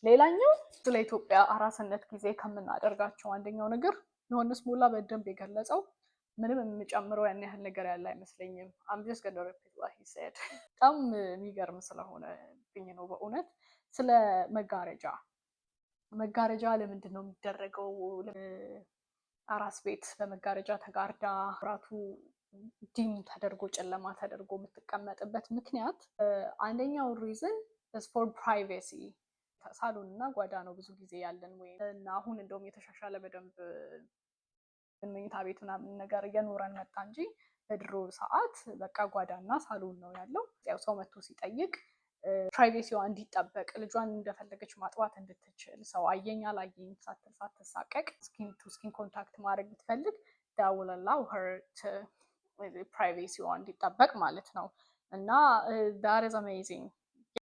ሌላኛው ስለ ኢትዮጵያ አራስነት ጊዜ ከምናደርጋቸው አንደኛው ነገር ዮሐንስ ሞላ በደንብ የገለጸው ምንም የምጨምረው ያን ያህል ነገር ያለ አይመስለኝም። I'm just gonna repeat what he said። በጣም የሚገርም ስለሆነ ብኝ ነው በእውነት ስለ መጋረጃ ለምንድን ነው የሚደረገው? አራስ ቤት በመጋረጃ ተጋርዳ ራቱ ዲም ተደርጎ ጨለማ ተደርጎ የምትቀመጥበት ምክንያት አንደኛው ሪዝን is for privacy። ሳሎን እና ጓዳ ነው ብዙ ጊዜ ያለን ወይ እና አሁን እንደውም የተሻሻለ በደንብ መኝታ ቤት ምናምን ነገር እየኖረን መጣ እንጂ በድሮ ሰዓት በቃ ጓዳና ሳሎን ነው ያለው። ያው ሰው መጥቶ ሲጠይቅ ፕራይቬሲዋ እንዲጠበቅ ልጇን እንደፈለገች ማጥባት እንድትችል ሰው አየኝ አላየኝ ሳትል ሳትሳቀቅ ስኪን ቱ ስኪን ኮንታክት ማድረግ ብትፈልግ that will allow her to ፕራይቬሲዋ እንዲጠበቅ ማለት ነው። እና that is amazing.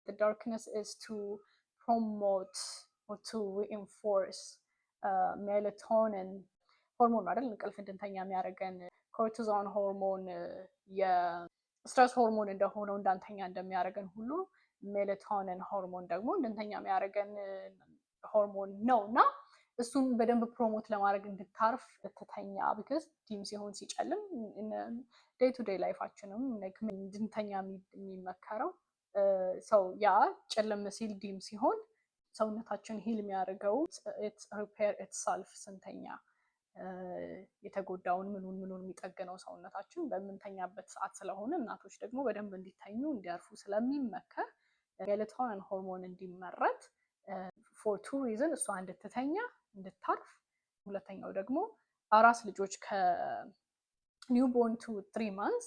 The darkness is to promote or to reinforce melatonin ሆርሞን አይደል እንቅልፍ እንድንተኛ የሚያደርገን ኮርቲዞን ሆርሞን የስትረስ ሆርሞን እንደሆነው እንዳንተኛ እንደሚያደርገን ሁሉ ሜላቶኒን ሆርሞን ደግሞ እንድንተኛ የሚያደርገን ሆርሞን ነው እና እሱን በደንብ ፕሮሞት ለማድረግ እንድታርፍ ልትተኛ ቢካዝ ዲም ሲሆን ሲጨልም ዴይ ቱ ዴይ ላይፋችንም እንድንተኛ የሚመከረው ሰው ያ ጨለም ሲል ዲም ሲሆን ሰውነታችን ሂል የሚያደርገው ሪፔር ኢትሰልፍ ስንተኛ የተጎዳውን ምኑን የሚጠገነው ሰውነታችን በምንተኛበት ሰዓት ስለሆነ እናቶች ደግሞ በደንብ እንዲተኙ እንዲያርፉ ስለሚመከር ሜላቶኒን ሆርሞን እንዲመረት for two reasons እሷ እንድትተኛ እንድታርፍ፣ ሁለተኛው ደግሞ አራስ ልጆች ከኒውቦርን to 3 months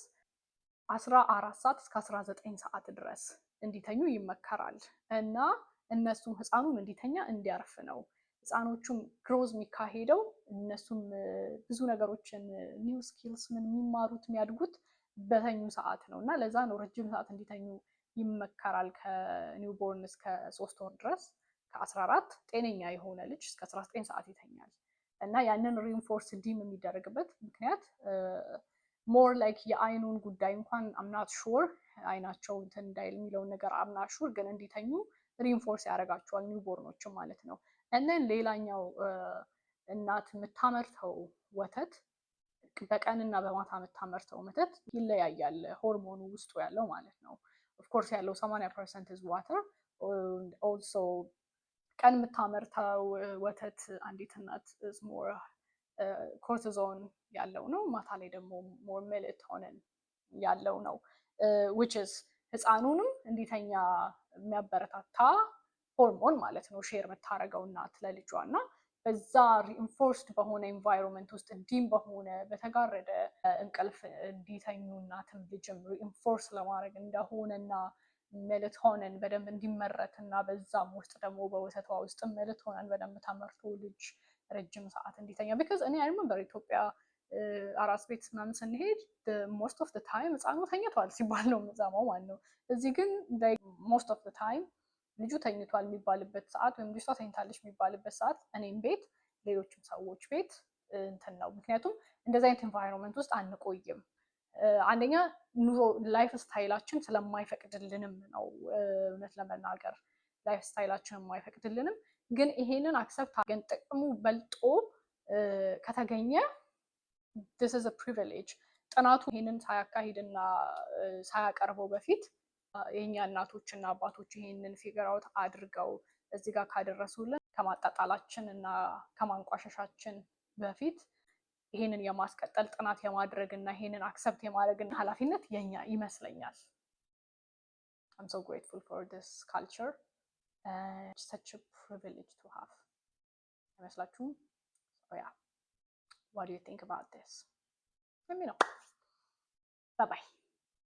14 ሰዓት እስከ 19 ሰዓት ድረስ እንዲተኙ ይመከራል እና እነሱም ህፃኑም እንዲተኛ እንዲያርፍ ነው። ህፃኖቹም ግሮዝ የሚካሄደው እነሱም ብዙ ነገሮችን ኒው ስኪልስ ምን የሚማሩት የሚያድጉት በተኙ ሰዓት ነው እና ለዛ ነው ረጅም ሰዓት እንዲተኙ ይመከራል። ከኒውቦርን እስከ 3 ወር ድረስ ከ14 ጤነኛ የሆነ ልጅ እስከ 19 ሰዓት ይተኛል እና ያንን ሪኢንፎርስ ዲም የሚደረግበት ምክንያት ሞር ላይክ የአይኑን ጉዳይ እንኳን አምናት ሹር አይናቸው እንትን እንዳይል የሚለውን ነገር አምናት ሹር ግን እንዲተኙ ሪኢንፎርስ ያደርጋቸዋል ኒውቦርኖችም ማለት ነው። እነን ሌላኛው እናት የምታመርተው ወተት በቀንና በማታ የምታመርተው ወተት ይለያያል፣ ሆርሞኑ ውስጡ ያለው ማለት ነው። ኦፍኮርስ ያለው 80% is water also ቀን የምታመርተው ወተት አንዲት እናት is more ኮርቲዞን ያለው ነው፣ ማታ ላይ ደግሞ more melatonin ያለው ነው which is ህፃኑንም እንዲተኛ የሚያበረታታ ሆርሞን ማለት ነው ሼር የምታደርገው እናት ለልጇ እና በዛ ሪኢንፎርስድ በሆነ ኤንቫይሮንመንት ውስጥ ዲም በሆነ በተጋረደ እንቅልፍ እንዲተኙ እናትም ልጅም ሪኢንፎርስ ለማድረግ እንደሆነና ሜላቶኒን በደንብ እንዲመረት እና በዛም ውስጥ ደግሞ በወተቷ ውስጥ ሜላቶኒን በደንብ ተመርቶ ልጅ ረጅም ሰዓት እንዲተኛ ቢካዝ እኔ አይሪመምበር ኢትዮጵያ አራስ ቤት ምናምን ስንሄድ ሞስት ኦፍ ዘ ታይም ህፃኑ ተኝቷል ሲባል ነው የምንሰማው ማለት ነው። እዚህ ግን ሞስት ኦፍ ዘ ታይም ልጁ ተኝቷል የሚባልበት ሰዓት ወይም ልጅቷ ተኝታለች የሚባልበት ሰዓት እኔም ቤት ሌሎችም ሰዎች ቤት እንትን ነው። ምክንያቱም እንደዚህ አይነት ኤንቫይሮንመንት ውስጥ አንቆይም። አንደኛ ኑሮ ላይፍ ስታይላችን ስለማይፈቅድልንም ነው እውነት ለመናገር ላይፍ ስታይላችን የማይፈቅድልንም። ግን ይሄንን አክሰፕት አድርገን ጥቅሙ በልጦ ከተገኘ this is a privilege። ጥናቱ ይሄንን ሳያካሂድና ሳያቀርበው በፊት የኛ እናቶችና አባቶች ይሄንን ፊገር አውት አድርገው እዚህ ጋር ካደረሱልን ከማጣጣላችን እና ከማንቋሸሻችን በፊት ይሄንን የማስቀጠል ጥናት የማድረግ እና ይሄንን አክሰፕት የማድረግን ኃላፊነት የኛ ይመስለኛል። I'm so grateful for this culture and such a privilege to have። አይመስላችሁም? So yeah, what do you think about this? Let me know. Bye bye.